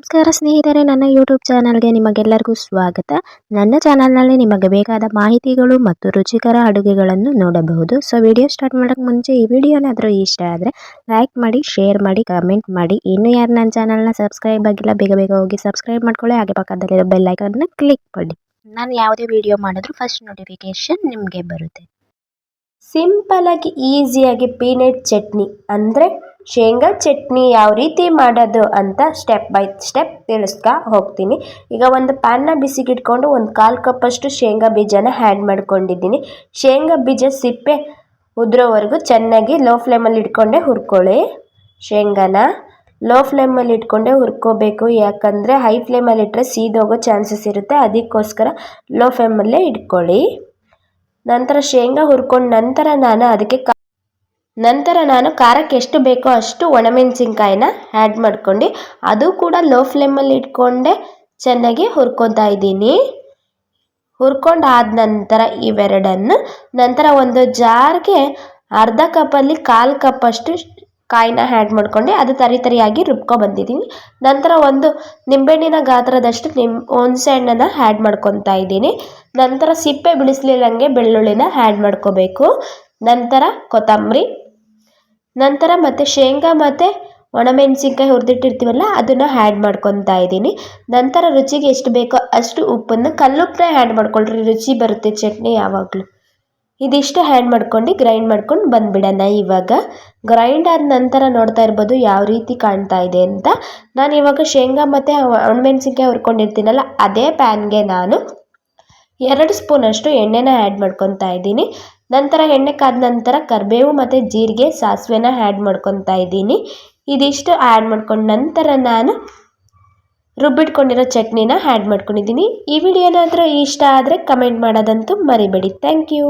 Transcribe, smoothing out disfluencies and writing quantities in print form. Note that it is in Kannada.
ನಮಸ್ಕಾರ ಸ್ನೇಹಿತರೆ, ನನ್ನ ಯೂಟ್ಯೂಬ್ ಚಾನಲ್ಗೆ ನಿಮಗೆಲ್ಲರಿಗೂ ಸ್ವಾಗತ. ನನ್ನ ಚಾನಲ್ನಲ್ಲಿ ನಿಮಗೆ ಬೇಕಾದ ಮಾಹಿತಿಗಳು ಮತ್ತು ರುಚಿಕರ ಅಡುಗೆಗಳನ್ನು ನೋಡಬಹುದು. ಸೊ ವಿಡಿಯೋ ಸ್ಟಾರ್ಟ್ ಮಾಡೋಕ್ಕೆ ಮುಂಚೆ ಈ ವಿಡಿಯೋನಾದರೂ ಇಷ್ಟ ಆದರೆ ಲೈಕ್ ಮಾಡಿ, ಶೇರ್ ಮಾಡಿ, ಕಮೆಂಟ್ ಮಾಡಿ. ಇನ್ನೂ ಯಾರು ನನ್ನ ಚಾನಲ್ನ ಸಬ್ಸ್ಕ್ರೈಬ್ ಆಗಿಲ್ಲ ಬೇಗ ಬೇಗ ಹೋಗಿ ಸಬ್ಸ್ಕ್ರೈಬ್ ಮಾಡ್ಕೊಳ್ಳಿ. ಹಾಗೆ ಪಕ್ಕದಲ್ಲಿರೋ ಬೆಲ್ ಐಕಾನ್ನ ಕ್ಲಿಕ್ ಮಾಡಿ. ನಾನು ಯಾವುದೇ ವಿಡಿಯೋ ಮಾಡಿದ್ರು ಫಸ್ಟ್ ನೋಟಿಫಿಕೇಶನ್ ನಿಮಗೆ ಬರುತ್ತೆ. ಸಿಂಪಲ್ ಆಗಿ ಈಸಿಯಾಗಿ ಪೀನಟ್ ಚಟ್ನಿ ಅಂದರೆ ಶೇಂಗಾ ಚಟ್ನಿ ಯಾವ ರೀತಿ ಮಾಡೋದು ಅಂತ ಸ್ಟೆಪ್ ಬೈ ಸ್ಟೆಪ್ ತಿಳಿಸ್ತಾ ಹೋಗ್ತೀನಿ. ಈಗ ಒಂದು ಪ್ಯಾನ್ನ ಬಿಸಿಗಿಟ್ಕೊಂಡು ಒಂದು 1/4 ಕಪ್ಪಷ್ಟು ಶೇಂಗಾ ಬೀಜನ ಆ್ಯಡ್ ಮಾಡ್ಕೊಂಡಿದ್ದೀನಿ. ಶೇಂಗಾ ಬೀಜ ಸಿಪ್ಪೆ ಉದ್ರೋವರೆಗೂ ಚೆನ್ನಾಗಿ ಲೋ ಫ್ಲೇಮಲ್ಲಿ ಇಟ್ಕೊಂಡೆ ಹುರ್ಕೊಳ್ಳಿ. ಶೇಂಗಾನ ಲೋ ಫ್ಲೇಮಲ್ಲಿ ಇಟ್ಕೊಂಡೆ ಹುರ್ಕೋಬೇಕು, ಯಾಕಂದರೆ ಹೈ ಫ್ಲೇಮಲ್ಲಿ ಇಟ್ಟರೆ ಸೀದೋಗೋ ಚಾನ್ಸಸ್ ಇರುತ್ತೆ. ಅದಕ್ಕೋಸ್ಕರ ಲೋ ಫ್ಲೇಮಲ್ಲೇ ಇಟ್ಕೊಳ್ಳಿ. ನಂತರ ಶೇಂಗಾ ಹುರ್ಕೊಂಡು ನಂತರ ನಾನು ಖಾರಕ್ಕೆ ಎಷ್ಟು ಬೇಕೋ ಅಷ್ಟು ಒಣಮೆಣಸಿನ್ಕಾಯಿನ ಆ್ಯಡ್ ಮಾಡ್ಕೊಂಡು ಅದು ಕೂಡ ಲೋ ಫ್ಲೇಮಲ್ಲಿ ಇಟ್ಕೊಂಡೆ ಚೆನ್ನಾಗಿ ಹುರ್ಕೊತಾ ಇದ್ದೀನಿ. ಹುರ್ಕೊಂಡಾದ ನಂತರ ಇವೆರಡನ್ನು ನಂತರ ಒಂದು ಜಾರ್ಗೆ ಅರ್ಧ ಕಪ್ಪಲ್ಲಿ 1/4 ಕಪ್ಪಷ್ಟು ಕಾಯಿನ ಆ್ಯಡ್ ಮಾಡ್ಕೊಂಡು ಅದು ತರಿಯಾಗಿ ಬಂದಿದ್ದೀನಿ. ನಂತರ ಒಂದು ನಿಂಬೆಹಣ್ಣಿನ ಗಾತ್ರದಷ್ಟು ಹುಣಸೆ ಹಣ್ಣನ್ನು ಆ್ಯಡ್ ಮಾಡ್ಕೊತಾ ಇದ್ದೀನಿ. ನಂತರ ಸಿಪ್ಪೆ ಬಿಡಿಸ್ಲಿಲ್ಲಂಗೆ ಬೆಳ್ಳುಳ್ಳಿನ ಆ್ಯಡ್ ಮಾಡ್ಕೋಬೇಕು. ನಂತರ ಕೊತ್ತಂಬರಿ, ನಂತರ ಮತ್ತು ಶೇಂಗಾ ಮತ್ತು ಒಣಮೆಣಸಿನ್ಕಾಯಿ ಹುರಿದಿಟ್ಟಿರ್ತೀವಲ್ಲ ಅದನ್ನು ಆ್ಯಡ್ ಮಾಡ್ಕೊತಾ ಇದ್ದೀನಿ. ನಂತರ ರುಚಿಗೆ ಎಷ್ಟು ಬೇಕೋ ಅಷ್ಟು ಉಪ್ಪನ್ನು, ಕಲ್ಲುಪ್ಪನ್ನ ಆ್ಯಡ್ ಮಾಡ್ಕೊಳ್ರಿ, ರುಚಿ ಬರುತ್ತೆ ಚಟ್ನಿ ಯಾವಾಗಲೂ. ಇದಿಷ್ಟು ಆ್ಯಡ್ ಮಾಡ್ಕೊಂಡು ಗ್ರೈಂಡ್ ಮಾಡ್ಕೊಂಡು ಬಂದುಬಿಡೋಣ. ಇವಾಗ ಗ್ರೈಂಡ್ ಆದ ನಂತರ ನೋಡ್ತಾ ಇರ್ಬೋದು ಯಾವ ರೀತಿ ಕಾಣ್ತಾ ಇದೆ ಅಂತ. ನಾನು ಇವಾಗ ಶೇಂಗಾ ಮತ್ತು ಒಣಮೆಣಸಿನ್ಕಾಯಿ ಹುರ್ಕೊಂಡಿರ್ತೀನಲ್ಲ ಅದೇ ಪ್ಯಾನ್ಗೆ ನಾನು 2 ಸ್ಪೂನಷ್ಟು ಎಣ್ಣೆನ ಆ್ಯಡ್ ಮಾಡ್ಕೊತಾ ಇದ್ದೀನಿ. ನಂತರ ಎಣ್ಣೆ ಕಾದ ನಂತರ ಕರಿಬೇವು ಮತ್ತು ಜೀರಿಗೆ, ಸಾಸಿವೆನ ಆ್ಯಡ್ ಮಾಡ್ಕೊತಾ ಇದ್ದೀನಿ. ಇದಿಷ್ಟು ಆ್ಯಡ್ ಮಾಡ್ಕೊಂಡು ನಂತರ ನಾನು ರುಬ್ಬಿಟ್ಕೊಂಡಿರೋ ಚಟ್ನಿನ ಆ್ಯಡ್ ಮಾಡ್ಕೊಂಡಿದ್ದೀನಿ. ಈ ವಿಡಿಯೋನಾದರೂ ಇಷ್ಟ ಆದರೆ ಕಮೆಂಟ್ ಮಾಡೋದಂತೂ ಮರಿಬೇಡಿ. Thank you.